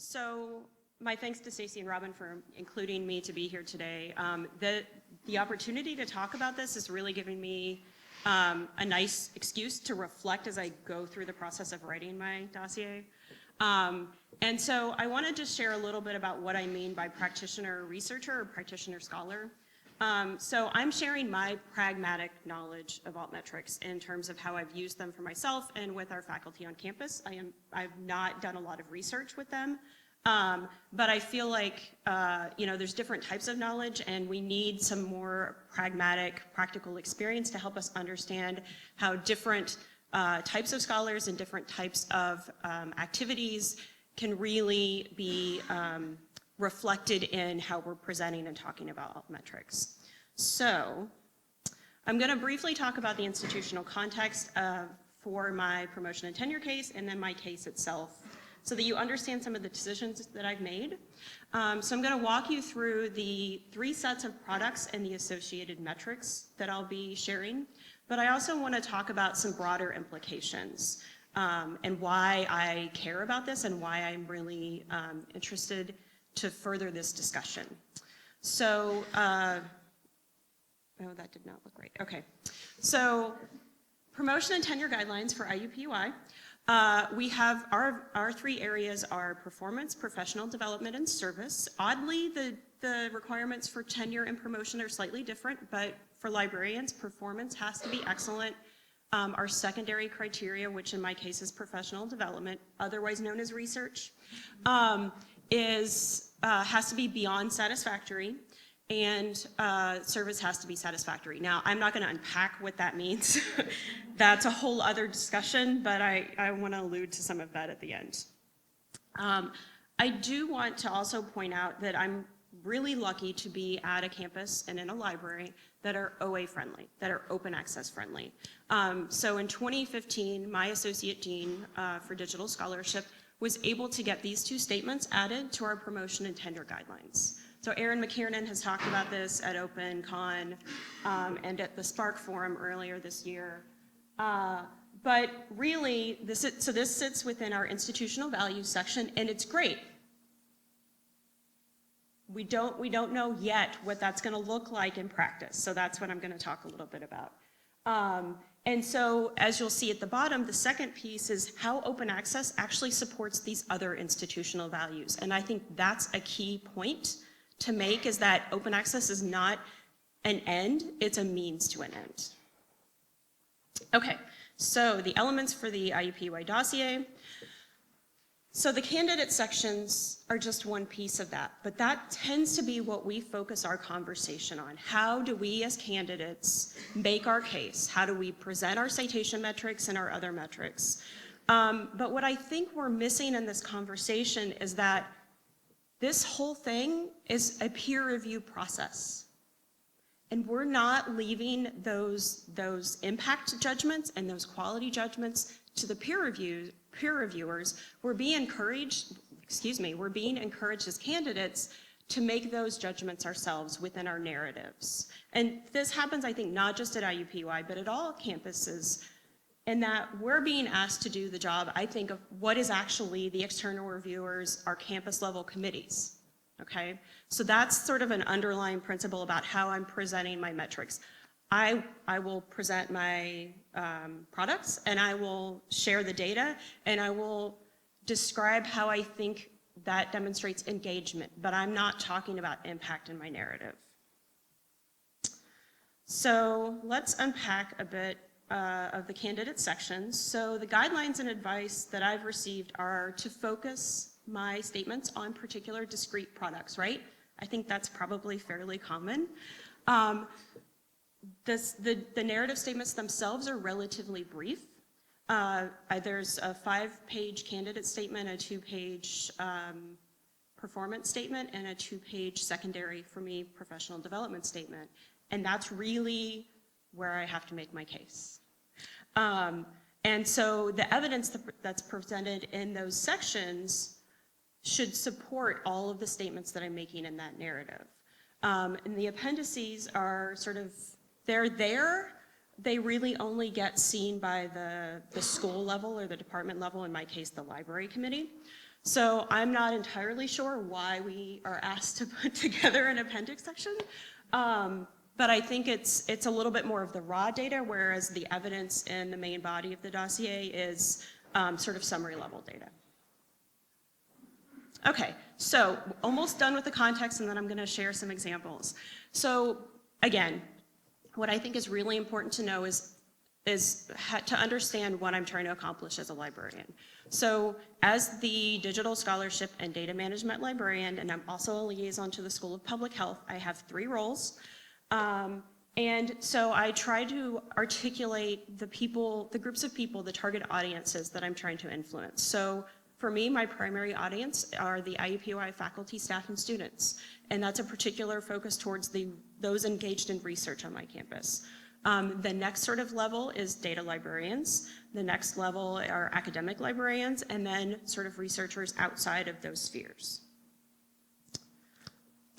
So my thanks to Stacy and Robin for including me to be here today. The opportunity to talk about this is really giving me a nice excuse to reflect as I go through the process of writing my dossier. And so I want to just share a little bit about what I mean by practitioner-researcher or practitioner-scholar. So I'm sharing my pragmatic knowledge of altmetrics in terms of how I've used them for myself and with our faculty on campus. I've not done a lot of research with them, but I feel like there's different types of knowledge, and we need some more pragmatic, practical experience to help us understand how different types of scholars and different types of activities can really be reflected in how we're presenting and talking about altmetrics. So I'm going to briefly talk about the institutional context for my promotion and tenure case and then my case itself so that you understand some of the decisions that I've made. So I'm going to walk you through the 3 sets of products and the associated metrics that I'll be sharing, but I also want to talk about some broader implications and why I care about this and why I'm really interested to further this discussion. So, oh, that did not look right. Okay. So, promotion and tenure guidelines for IUPUI. We have our 3 areas are performance, professional development, and service. Oddly, the requirements for tenure and promotion are slightly different, but for librarians, performance has to be excellent. Our secondary criteria, which in my case is professional development, otherwise known as research, has to be beyond satisfactory, and service has to be satisfactory. Now, I'm not going to unpack what that means. That's a whole other discussion, but I want to allude to some of that at the end. I do want to also point out that I'm really lucky to be at a campus and in a library that are OA friendly, that are open access friendly. So in 2015, my associate dean for digital scholarship was able to get these 2 statements added to our promotion and tenure guidelines. So Erin McKiernan has talked about this at OpenCon and at the Spark Forum earlier this year. But really, this sits within our institutional values section, and it's great. We don't know yet what that's going to look like in practice, so that's what I'm going to talk a little bit about. And so, as you'll see at the bottom, the second piece is how open access actually supports these other institutional values. And I think that's a key point to make, is that open access is not an end, it's a means to an end. Okay, so the elements for the IUPUI dossier. So the candidate sections are just one piece of that, but that tends to be what we focus our conversation on. How do we as candidates make our case? How do we present our citation metrics and our other metrics? But what I think we're missing in this conversation is that this whole thing is a peer review process. And we're not leaving those impact judgments and those quality judgments to the peer reviewers. We're being encouraged as candidates to make those judgments ourselves within our narratives. And this happens, I think, not just at IUPUI, but at all campuses, in that we're being asked to do the job, I think, of what is actually the external reviewers, our campus level committees. Okay, so that's sort of an underlying principle about how I'm presenting my metrics. I will present my products, and I will share the data, and I will describe how I think that demonstrates engagement, but I'm not talking about impact in my narrative. So let's unpack a bit of the candidate sections. So the guidelines and advice that I've received are to focus my statements on particular discrete products, right? I think that's probably fairly common. The narrative statements themselves are relatively brief. There's a 5-page candidate statement, a 2-page performance statement, and a 2-page secondary, for me, professional development statement. And that's really where I have to make my case. And so the evidence that's presented in those sections should support all of the statements that I'm making in that narrative. And the appendices are sort of, they're there, they really only get seen by the school level or the department level, in my case, the library committee. So I'm not entirely sure why we are asked to put together an appendix section, but I think it's a little bit more of the raw data, whereas the evidence in the main body of the dossier is sort of summary level data. Okay, so almost done with the context, and then I'm going to share some examples. So again, what I think is really important to know is to understand what I'm trying to accomplish as a librarian. So as the digital scholarship and data management librarian, and I'm also a liaison to the School of Public Health, I have 3 roles. And so I try to articulate the groups of people, the target audiences that I'm trying to influence. So for me, my primary audience are the IUPUI faculty, staff, and students. And that's a particular focus towards those engaged in research on my campus. The next sort of level is data librarians. The next level are academic librarians, and then sort of researchers outside of those spheres.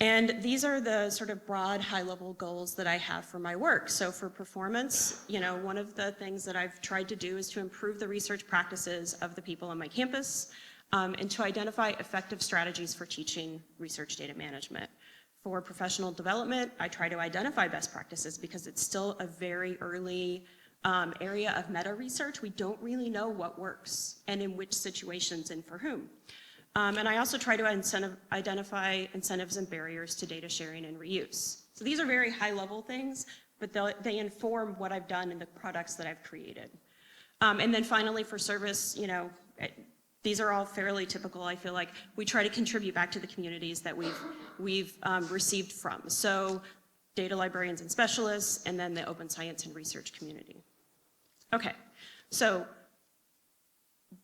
And these are the sort of broad, high-level goals that I have for my work. So for performance, one of the things that I've tried to do is to improve the research practices of the people on my campus, and to identify effective strategies for teaching research data management. For professional development, I try to identify best practices because it's still a very early area of meta research. We don't really know what works and in which situations and for whom. And I also try to identify incentives and barriers to data sharing and reuse. So these are very high-level things, but they inform what I've done in the products that I've created. And then finally, for service, these are all fairly typical. I feel like we try to contribute back to the communities that we've received from. So data librarians and specialists, and then the open science and research community. Okay, so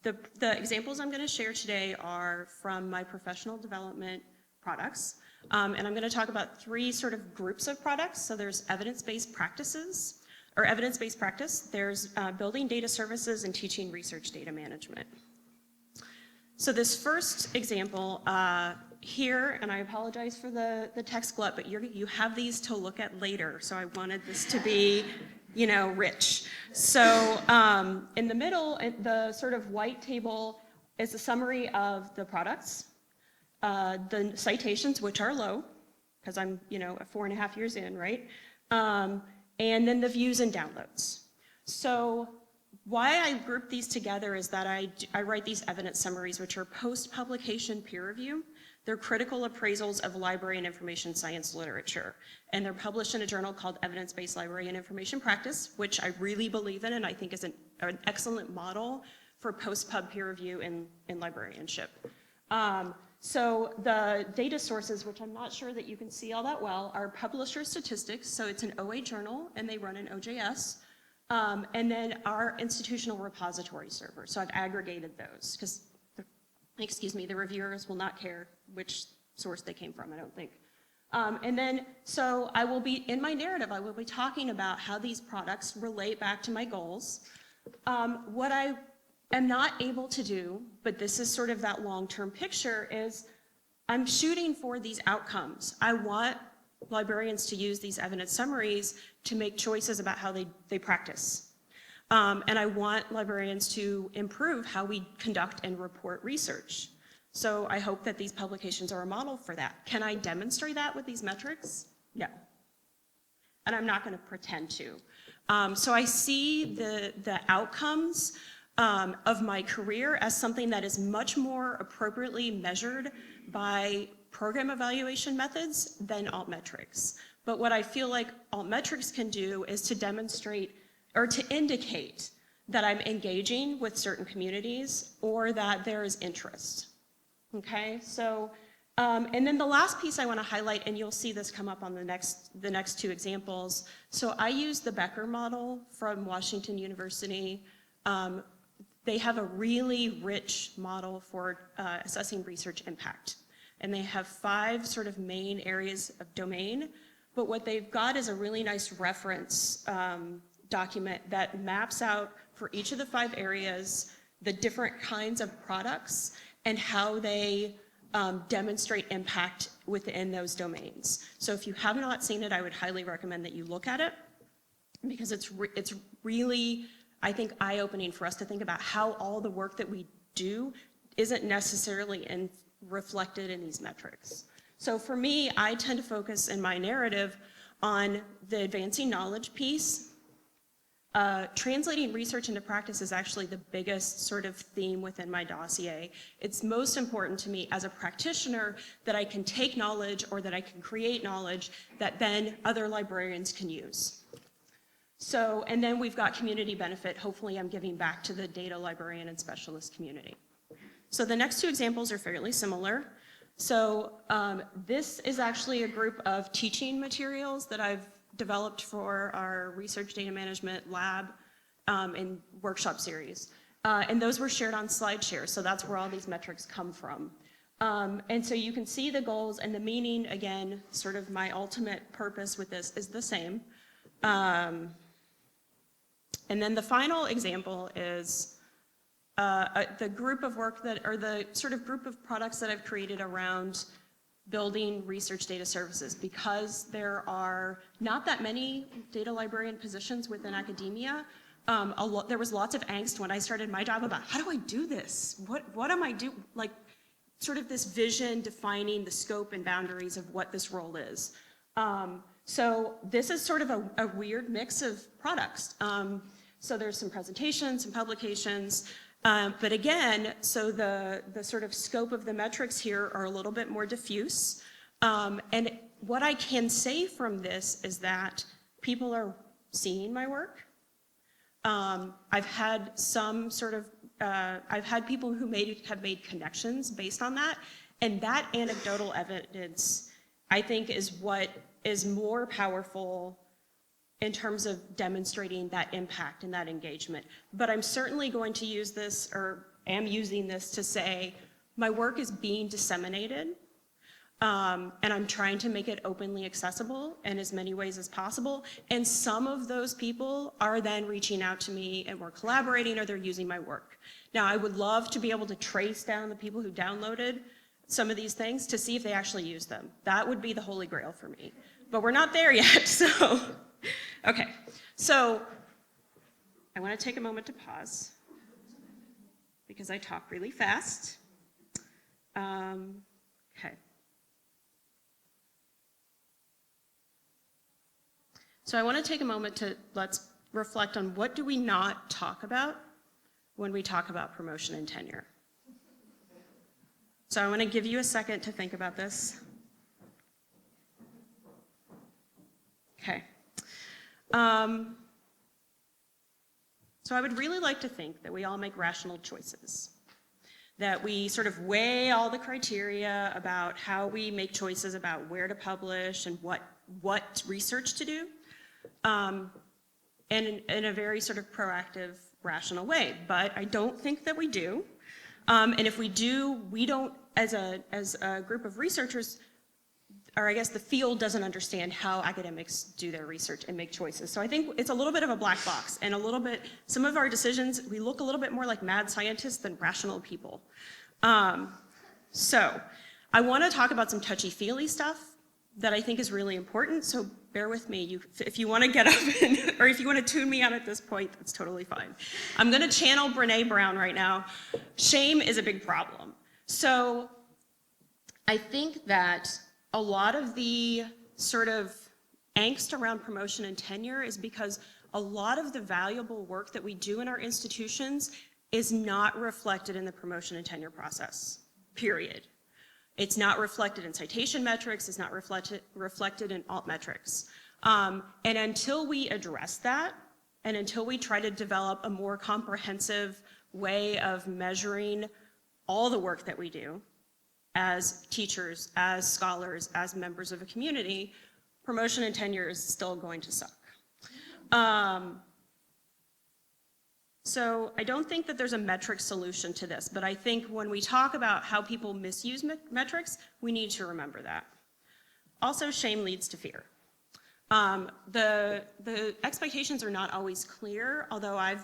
the examples I'm going to share today are from my professional development products. And I'm going to talk about 3 sort of groups of products. So there's evidence-based practices, or evidence-based practice. There's building data services and teaching research data management. So this first example here, and I apologize for the text glut, but you have these to look at later. So I wanted this to be rich. So in the middle, the sort of white table is a summary of the products, the citations, which are low, because I'm 4.5 years in, right? And then the views and downloads. So why I group these together is that I write these evidence summaries, which are post-publication peer review. They're critical appraisals of library and information science literature. And they're published in a journal called Evidence-Based Library and Information Practice, which I really believe in and I think is an excellent model for post-pub peer review in librarianship. So the data sources, which I'm not sure that you can see all that well, are publisher statistics. So it's an OA journal and they run in OJS. And then our institutional repository server. So I've aggregated those because, the reviewers will not care which source they came from, I don't think. And then, so I will be, in my narrative, I will be talking about how these products relate back to my goals. What I am not able to do, but this is sort of that long-term picture, is I'm shooting for these outcomes. I want librarians to use these evidence summaries to make choices about how they practice. And I want librarians to improve how we conduct and report research. So I hope that these publications are a model for that. Can I demonstrate that with these metrics? No. And I'm not going to pretend to. So I see the outcomes of my career as something that is much more appropriately measured by program evaluation methods than altmetrics. But what I feel like altmetrics can do is to demonstrate or to indicate that I'm engaging with certain communities or that there is interest. Okay, so, and then the last piece I want to highlight, and you'll see this come up on the next 2 examples. So I use the Becker model from Washington University. They have a really rich model for assessing research impact. And they have 5 sort of main areas of domain, but what they've got is a really nice reference document that maps out for each of the 5 areas the different kinds of products and how they demonstrate impact within those domains. So if you have not seen it, I would highly recommend that you look at it because it's really, I think, eye-opening for us to think about how all the work that we do isn't necessarily reflected in these metrics. So for me, I tend to focus in my narrative on the advancing knowledge piece. Translating research into practice is actually the biggest sort of theme within my dossier. It's most important to me as a practitioner that I can take knowledge or that I can create knowledge that then other librarians can use. So, and then we've got community benefit. Hopefully I'm giving back to the data librarian and specialist community. So the next two examples are fairly similar. So this is actually a group of teaching materials that I've developed for our research data management lab and workshop series. And those were shared on SlideShare, so that's where all these metrics come from. And so you can see the goals and the meaning, again, sort of my ultimate purpose with this is the same. And then the final example is the group of work that, or the sort of group of products that I've created around building research data services, because there are not that many data librarian positions within academia. There was lots of angst when I started my job about how do I do this? What am I doing? Like sort of this vision defining the scope and boundaries of what this role is. So this is sort of a weird mix of products. So there's some presentations, some publications, but again, so the sort of scope of the metrics here are a little bit more diffuse. And what I can say from this is that people are seeing my work. I've had some sort of, I've had people who have made connections based on that, and that anecdotal evidence, I think, is what is more powerful in terms of demonstrating that impact and that engagement. But I'm certainly going to use this, or am using this, to say my work is being disseminated, and I'm trying to make it openly accessible in as many ways as possible. And some of those people are then reaching out to me and we're collaborating, or they're using my work. Now, I would love to be able to trace down the people who downloaded some of these things to see if they actually use them. That would be the holy grail for me. But we're not there yet, so. Okay, so I want to take a moment to pause because I talk really fast. Okay. So I want to take a moment to let's reflect on what do we not talk about when we talk about promotion and tenure. So I want to give you a second to think about this. Okay. So I would really like to think that we all make rational choices, that we sort of weigh all the criteria about how we make choices about where to publish and what research to do, and in a very sort of proactive, rational way. But I don't think that we do. And if we do, we don't, as a group of researchers, or I guess the field doesn't understand how academics do their research and make choices. So I think it's a little bit of a black box, and a little bit, some of our decisions, we look a little bit more like mad scientists than rational people. So I want to talk about some touchy-feely stuff that I think is really important, so bear with me. If you want to get up, or if you want to tune me out at this point, that's totally fine. I'm going to channel Brene Brown right now. Shame is a big problem. So I think that a lot of the sort of angst around promotion and tenure is because a lot of the valuable work that we do in our institutions is not reflected in the promotion and tenure process, period. It's not reflected in citation metrics, it's not reflected in alt metrics. And until we address that, and until we try to develop a more comprehensive way of measuring all the work that we do, as teachers, as scholars, as members of a community, promotion and tenure is still going to suck. So I don't think that there's a metric solution to this, but I think when we talk about how people misuse metrics, we need to remember that. Also, shame leads to fear. The expectations are not always clear, although I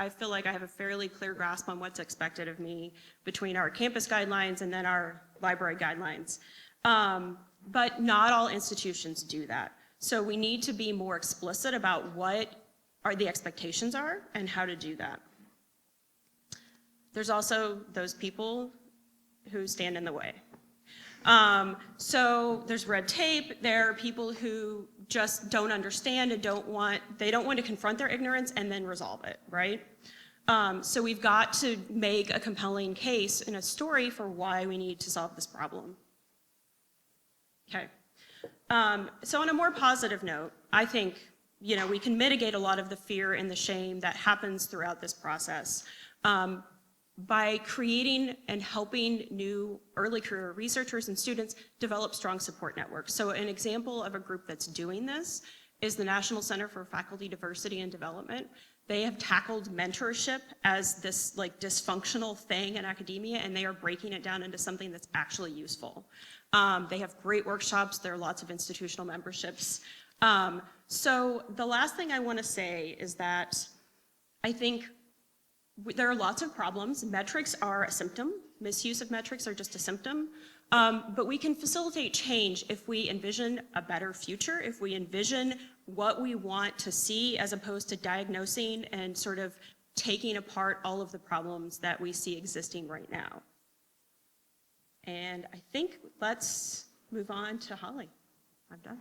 feel like I have a fairly clear grasp on what's expected of me between our campus guidelines and then our library guidelines. But not all institutions do that. So we need to be more explicit about what the expectations are and how to do that. There's also those people who stand in the way. So there's red tape. There are people who just don't understand and they don't want to confront their ignorance and then resolve it, right? So we've got to make a compelling case in a story for why we need to solve this problem. Okay. So on a more positive note, I think, we can mitigate a lot of the fear and the shame that happens throughout this process by creating and helping new early career researchers and students develop strong support networks. So an example of a group that's doing this is the National Center for Faculty Diversity and Development. They have tackled mentorship as this dysfunctional thing in academia, and they are breaking it down into something that's actually useful. They have great workshops. There are lots of institutional memberships. So the last thing I want to say is that I think there are lots of problems. Metrics are a symptom. Misuse of metrics are just a symptom. But we can facilitate change if we envision a better future, if we envision what we want to see as opposed to diagnosing and sort of taking apart all of the problems that we see existing right now. And I think let's move on to Holly. I'm done.